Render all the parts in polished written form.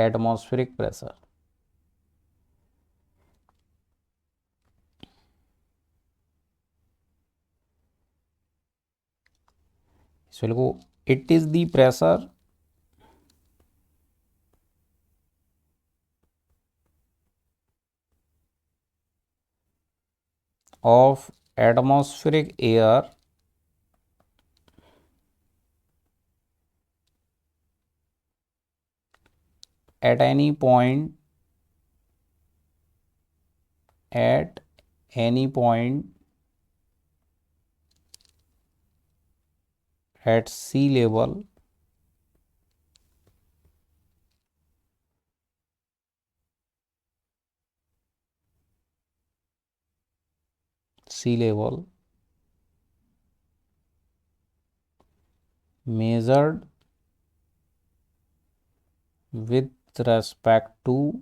atmospheric pressure. So लिखो, it is the pressure of atmospheric air at any point at any point at sea level measured with respect to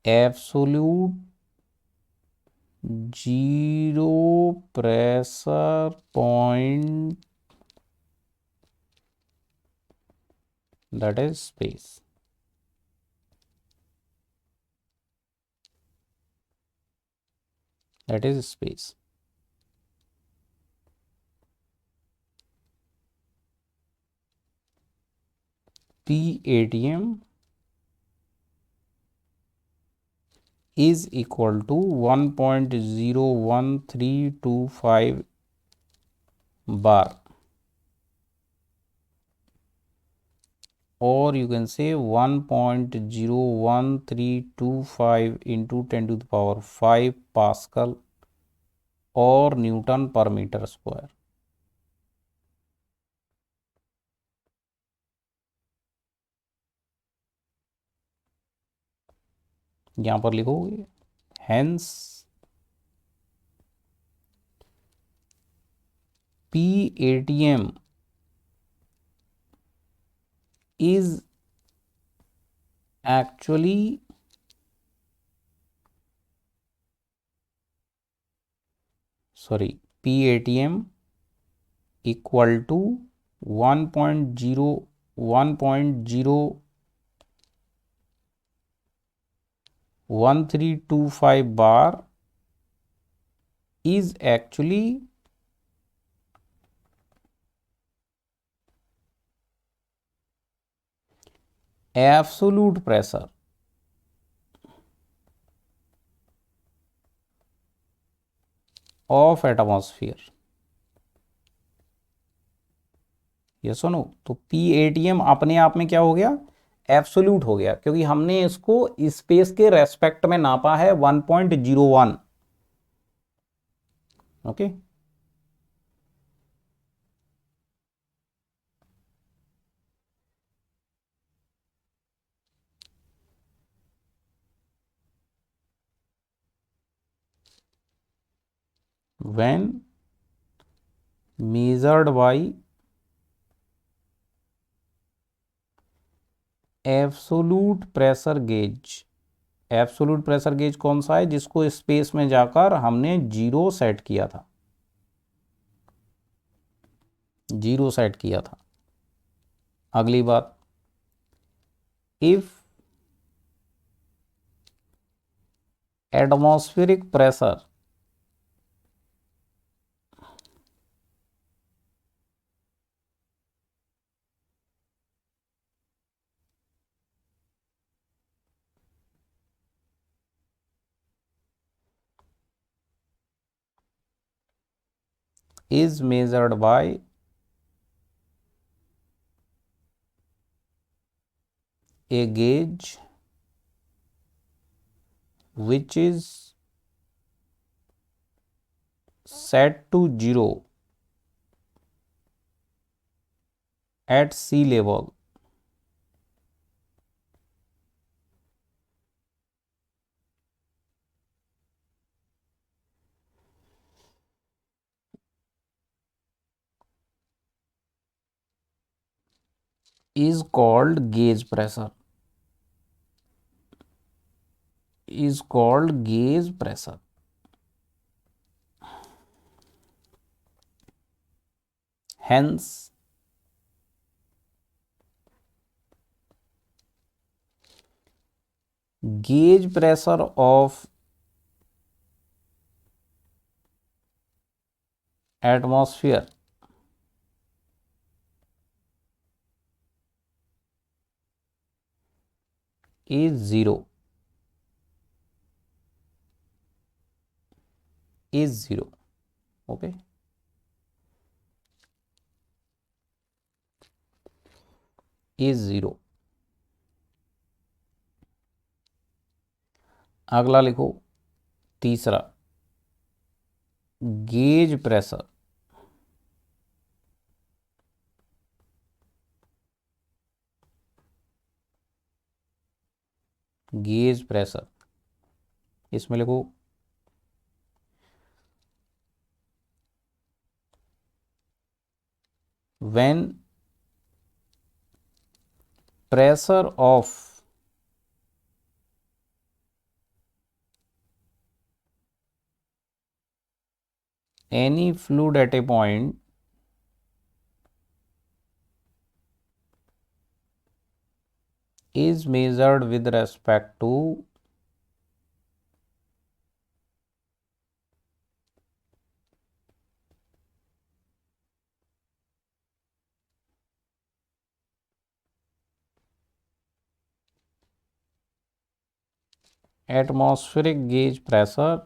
absolute zero pressure point, that is space. That is space. PATM is equal to 1.01325 bar, or you can say 1.01325 into 10 to the power 5 Pascal और Newton पर metre square. यहां पर लिखोगे hence PATM is actually PATM equal to 1.01325 bar is actually absolute pressure of atmosphere. ये सुनो, तो PATM अपने आप में क्या हो गया, एब्सोल्यूट हो गया, क्योंकि हमने इसको स्पेस के रेस्पेक्ट में नापा है 1.01. Okay, when measured by absolute pressure gauge. Absolute pressure gauge कौन सा है, जिसको स्पेस में जाकर हमने जीरो सेट किया था. अगली बात, if atmospheric pressure is measured by a gauge which is set to zero at sea level is called gauge pressure. Hence gauge pressure of atmosphere is 0, okay, is 0। अगला लिखो तीसरा, गेज प्रेशर इसमें लिखो when pressure of any fluid at a point is measured with respect to atmospheric gauge pressure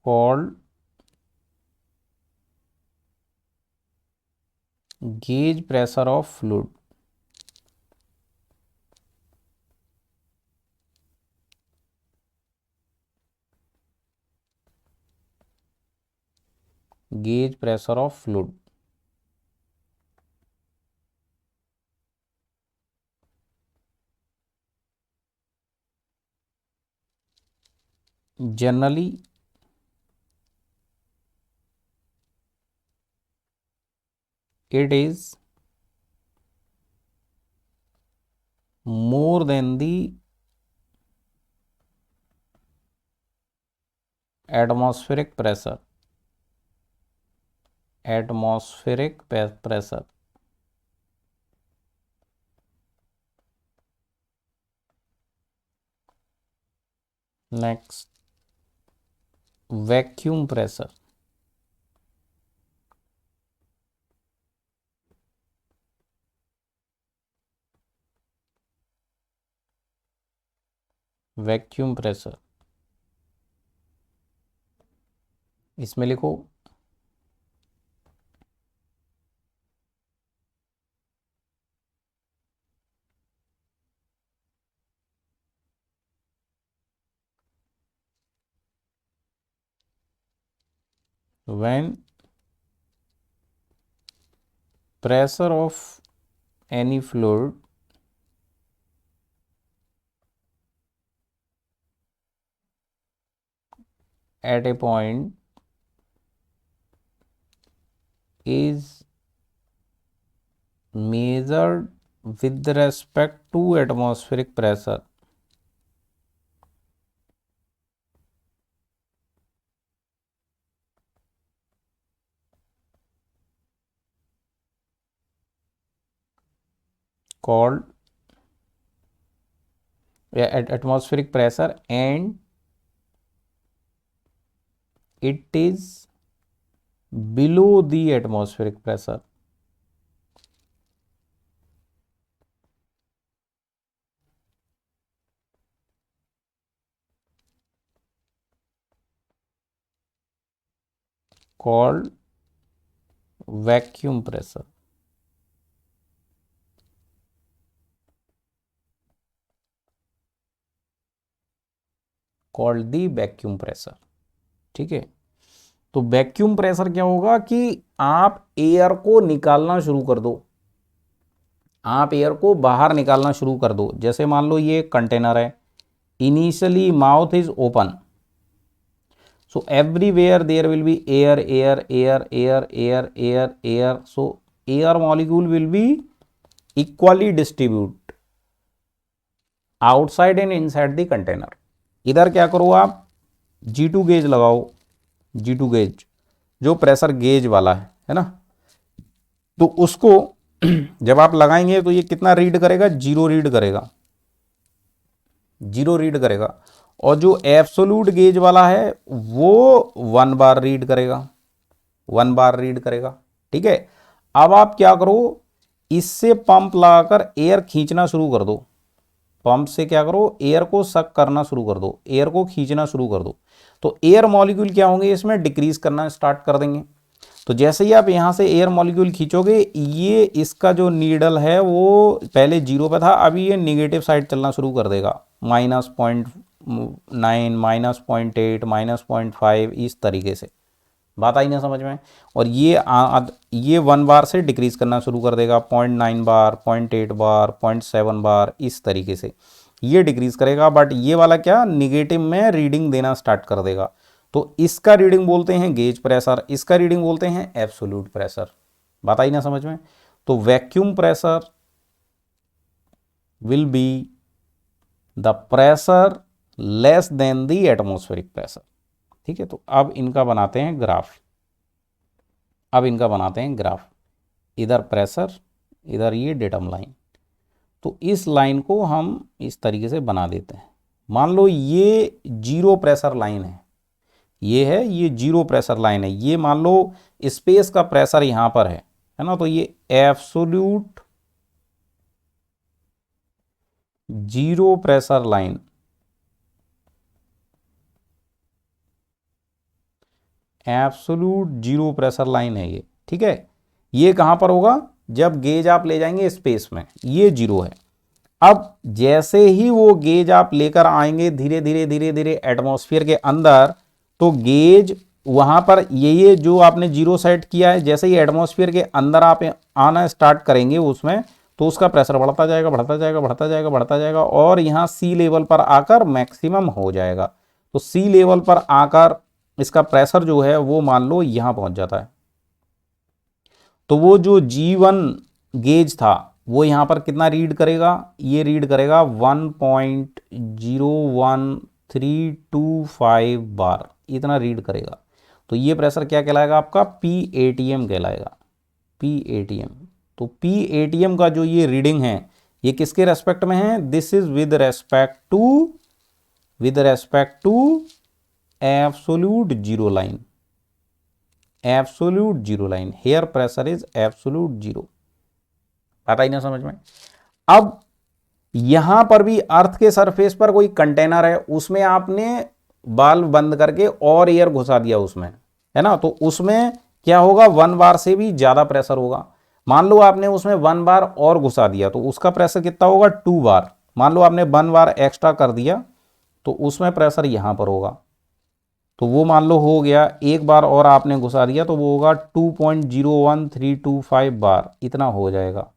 called gauge pressure of fluid। gauge pressure of fluid। generally it is more than the atmospheric pressure। next, vacuum pressure। इसमें लिखो when pressure of any fluid at a point is measured with respect to atmospheric pressure called atmospheric pressure and it is below the atmospheric pressure called vacuum pressure। Called the vacuum pressure. ठीक है, तो vacuum pressure क्या होगा कि आप air को निकालना शुरू कर दो, आप एयर को बाहर निकालना शुरू कर दो। जैसे मान लो ये कंटेनर है, initially mouth is open, so everywhere there will be air air air air air air air, so air molecule will be equally distribute outside and inside the container. इधर क्या करो आप G2 गेज लगाओ, G2 gauge जो pressure gauge वाला है ना, तो उसको जब आप लगाएंगे तो ये कितना रीड करेगा, 0 रीड करेगा, 0 रीड करेगा। और जो एब्सोल्यूट गेज वाला है वो 1 बार रीड करेगा, 1 बार रीड करेगा। ठीक है, अब आप क्या करो, इससे पंप लगाकर एयर खींचना शुरू कर दो। पंप से क्या करो, एयर को सक करना शुरू कर दो, एयर को खींचना शुरू कर दो। तो एयर मॉलिक्यूल क्या होंगे, इसमें डिक्रीज करना स्टार्ट कर देंगे। तो जैसे ही आप यहां से एयर मॉलिक्यूल खींचोगे, ये इसका जो नीडल है वो पहले 0 पे था, अभी ये निगेटिव साइड चलना शुरू कर देगा, -0.9, -0.8, -0.5, इस तरीके से। बात आई ना समझ में। और ये 1 बार से डिक्रीज करना शुरू कर देगा, 0.9 बार, 0.8 बार, 0.7 बार, इस तरीके से ये डिक्रीज करेगा। बट ये वाला क्या, निगेटिव में रीडिंग देना स्टार्ट कर देगा। तो इसका रीडिंग बोलते हैं गेज प्रेशर, इसका रीडिंग बोलते हैं एब्सोल्यूट प्रेशर। बात आई ना समझ में। तो vacuum pressure will be the pressure less than the atmospheric pressure. ठीक है, तो अब इनका बनाते हैं ग्राफ, अब इनका बनाते हैं ग्राफ, इधर प्रेशर, इधर ये डेटम लाइन। तो इस लाइन को हम इस तरीके से बना देते हैं। मान लो ये 0 प्रेशर लाइन है, ये है, ये 0 प्रेशर लाइन है। ये मान लो स्पेस का प्रेशर यहां पर है ना। तो ये absolute 0 pressure line, absolute 0 pressure line है ये। ठीक है, ये कहां पर होगा, जब गेज आप ले जाएंगे स्पेस में, ये 0 है। अब जैसे ही वो गेज आप लेकर आएंगे धीरे धीरे धीरे धीरे एटमॉस्फेयर के अंदर, तो गेज वहां पर ये जो आपने 0 सेट किया है, जैसे ही एटमॉस्फेयर के अंदर आप आना स्टार्ट करेंगे उसमें, तो उसका प्रेशर बढ़ता जाएगा, बढ़ता जाएगा, बढ़ता जाएगा, बढ़ता जाएगा, और यहाँ सी लेवल पर आकर मैक्सिमम हो जाएगा। तो सी लेवल पर आकर इसका प्रेशर जो है वो मान लो यहां पहुंच जाता है। तो वो जो G1 गेज था वो यहां पर कितना रीड करेगा, ये रीड करेगा 1.01325 बार, इतना रीड करेगा। तो ये प्रेशर क्या कहलाएगा आपका, PATM कहलाएगा, PATM। तो PATM का जो ये रीडिंग है ये किसके रेस्पेक्ट में है, this is with respect to absolute 0 line, absolute 0 line, here pressure is absolute 0। आता ही ना समझ में। अब यहां पर भी अर्थ के सरफेस पर कोई कंटेनर है, उसमें आपने बाल्ब बंद करके और एयर घुसा दिया उसमें, है ना। तो उसमें क्या होगा, 1 बार से भी ज्यादा प्रेशर होगा। मान लो आपने उसमें 1 बार और घुसा दिया, तो उसका प्रेशर कितना होगा, 2 बार। मान लो आपने 1 बार एक्स्ट्रा कर दिया, तो उसमें प्रेशर यहां पर होगा। तो वो मान लो हो गया, 1 बार और आपने घुसा दिया तो वो होगा 2.01325 बार, इतना हो जाएगा।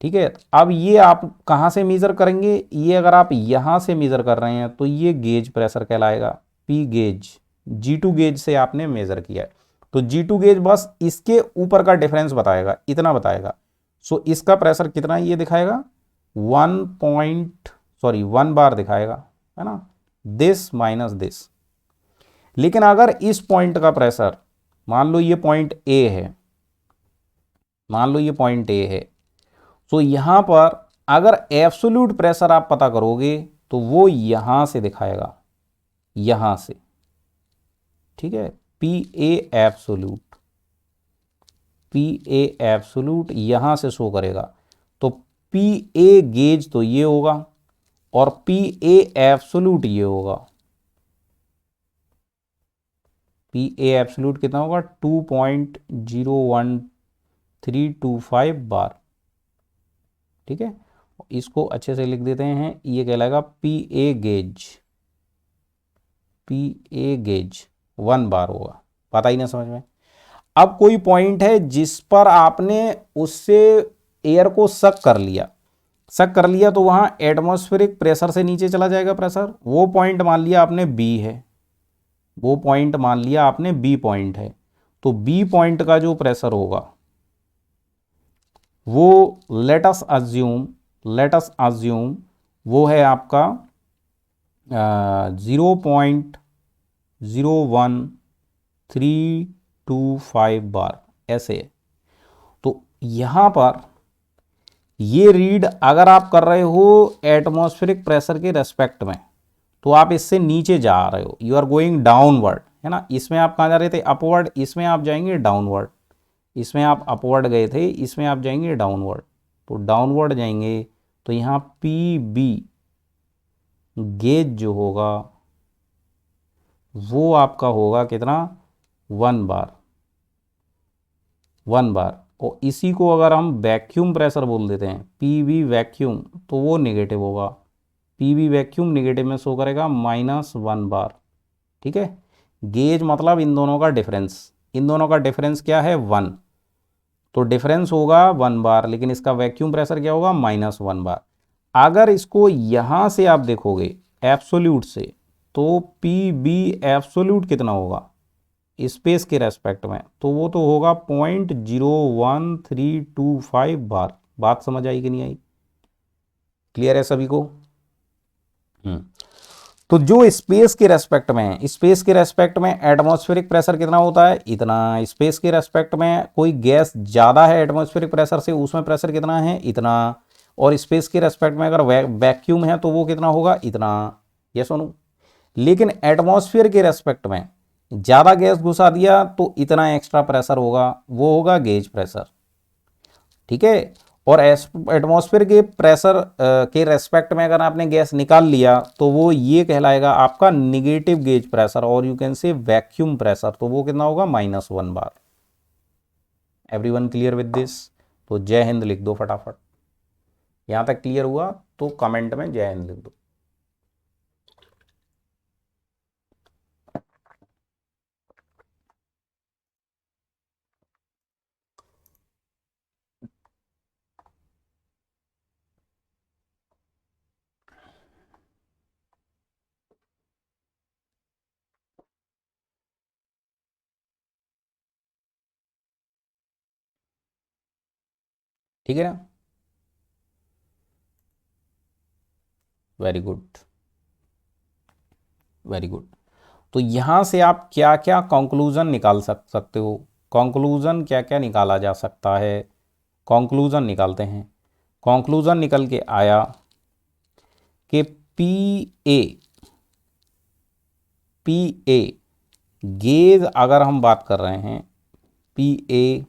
ठीक है, अब ये आप कहाँ से मेजर करेंगे, ये अगर आप यहां से मेजर कर रहे हैं तो ये गेज प्रेशर कहलाएगा, पी गेज। G2 गेज से आपने मेजर किया है, तो G2 गेज बस इसके ऊपर का डिफरेंस बताएगा, इतना बताएगा। सो इसका प्रेशर कितना ये दिखाएगा, 1 बार दिखाएगा, है ना, दिस माइनस दिस। लेकिन अगर इस पॉइंट का प्रेशर, मान लो ये पॉइंट ए है, मान लो ये पॉइंट ए है, तो यहां पर अगर एब्सोल्यूट प्रेशर आप पता करोगे तो वो यहां से दिखाएगा, यहां से। ठीक है, P A absolute, P A absolute यहां से शो करेगा। तो पी ए गेज तो ये होगा और पी ए एब्सोल्यूट ये होगा। पी ए एब्सोल्यूट कितना होगा, 2.01325 बार। ठीक है, इसको अच्छे से लिख देते हैं, ये कहलाएगा P A gauge, P A gauge 1 बार होगा। पता ही ना समझ में। अब कोई पॉइंट है जिस पर आपने उससे एयर को सक कर लिया, सक कर लिया, तो वहां एटमॉस्फेरिक प्रेशर से नीचे चला जाएगा प्रेशर। वो पॉइंट मान लिया आपने बी है, वो पॉइंट मान लिया आपने बी पॉइंट है। तो बी पॉइंट का जो प्रेशर होगा वो लेट अस अज्यूम वो है आपका 0.01325 बार, ऐसे है। तो यहां पर ये रीड अगर आप कर रहे हो एटमॉस्फेरिक प्रेशर के रेस्पेक्ट में, तो आप इससे नीचे जा रहे हो, यू आर गोइंग डाउनवर्ड, है ना। इसमें आप कहाँ जा रहे थे, अपवर्ड, इसमें आप जाएंगे डाउनवर्ड, इसमें आप अपवर्ड गए थे, इसमें आप जाएंगे डाउनवर्ड। तो डाउनवर्ड जाएंगे तो यहाँ पी बी गेज जो होगा वो आपका होगा कितना, 1 बार, 1 बार। और इसी को अगर हम वैक्यूम प्रेशर बोल देते हैं, पी बी वैक्यूम, तो वो नेगेटिव होगा, पी बी वैक्यूम नेगेटिव में शो करेगा -1 बार। ठीक है, गेज मतलब इन दोनों का डिफरेंस, इन दोनों का डिफरेंस क्या है, 1, तो डिफरेंस होगा 1 बार, लेकिन इसका वैक्यूम प्रेशर क्या होगा, -1 बार। अगर इसको यहां से आप देखोगे एब्सोल्यूट से, तो पी बी एब्सोल्यूट कितना होगा स्पेस के रेस्पेक्ट में, तो वो तो होगा 0.01325 बार। बात समझ आई कि नहीं आई, क्लियर है सभी को। तो जो स्पेस के रेस्पेक्ट में, स्पेस के रेस्पेक्ट में एटमॉस्फेरिक प्रेशर कितना होता है, इतना। स्पेस के रेस्पेक्ट में कोई गैस ज़्यादा है एटमॉस्फेरिक प्रेशर से, उसमें प्रेशर कितना है, इतना। और स्पेस के रेस्पेक्ट में अगर वैक्यूम है तो वो कितना होगा, इतना। ये सुनो, लेकिन एटमॉस्फेयर के रेस्पेक्ट में ज़्यादा गैस घुसा दिया तो इतना एक्स्ट्रा प्रेशर होगा, वो होगा गेज प्रेशर। ठीक है, और एटमॉस्फेयर के प्रेशर के रेस्पेक्ट में अगर आपने गैस निकाल लिया तो वो ये कहलाएगा आपका निगेटिव गेज प्रेशर, और you can say vacuum pressure, तो वो कितना होगा, -1 बार। एवरीवन क्लियर विद दिस, तो जय हिंद लिख दो फटाफट। यहां तक क्लियर हुआ तो कमेंट में जय हिंद लिख दो। ठीक है ना, वेरी गुड, वेरी गुड। तो यहां से आप क्या क्या कंक्लूजन निकाल सकते हो, कंक्लूजन क्या क्या निकाला जा सकता है, कंक्लूजन निकालते हैं। कंक्लूजन निकल के आया कि पी ए गेज अगर हम बात कर रहे हैं, पी ए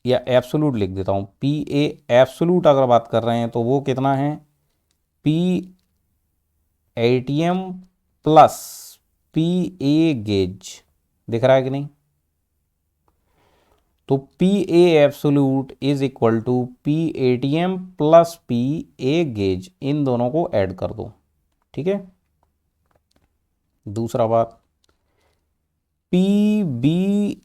या एब्सोल्यूट लिख देता हूं, पी ए एब्सोल्यूट अगर बात कर रहे हैं तो वो कितना है, P ATM plus P A gauge, दिख रहा है कि नहीं। तो P A absolute is equal to P ATM plus P A gauge, इन दोनों को ऐड कर दो। ठीक है, दूसरा बात, पी बी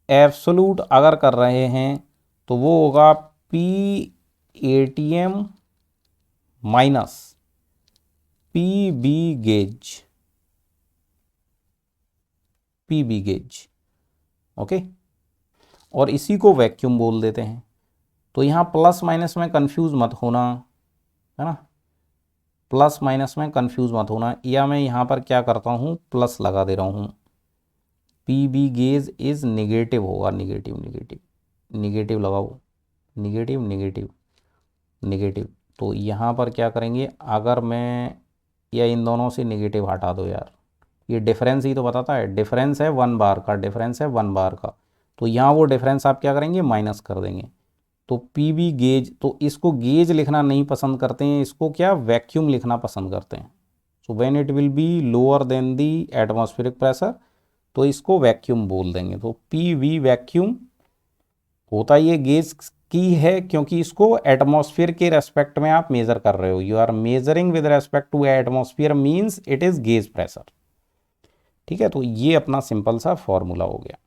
एब्सोल्यूट अगर कर रहे हैं तो वो होगा P ATM minus P B gauge, P B gauge. Okay, और इसी को वैक्यूम बोल देते हैं। तो यहाँ प्लस माइनस में कंफ्यूज मत होना, है ना, प्लस माइनस में कंफ्यूज मत होना, या मैं यहाँ पर क्या करता हूँ, प्लस लगा दे रहा हूँ। P B gauge is negative होगा, निगेटिव निगेटिव निगेटिव लगाओ, निगेटिव निगेटिव निगेटिव। तो यहाँ पर क्या करेंगे, अगर मैं, या इन दोनों से निगेटिव हटा दो यार, ये डिफरेंस ही तो बताता है, डिफरेंस है 1 बार का, डिफरेंस है 1 बार का। तो यहाँ वो डिफरेंस आप क्या करेंगे, माइनस कर देंगे। तो पी बी गेज, तो इसको गेज लिखना नहीं पसंद करते हैं, इसको क्या वैक्यूम लिखना पसंद करते हैं। So when it will be lower than the atmospheric pressure, तो इसको वैक्यूम बोल देंगे। तो पी वी वैक्यूम होता ये गेज की है, क्योंकि इसको एटमॉस्फेयर के रेस्पेक्ट में आप मेजर कर रहे हो, you are measuring with respect to atmosphere, means it is gauge pressure. ठीक है, तो ये अपना सिंपल सा फॉर्मूला हो गया।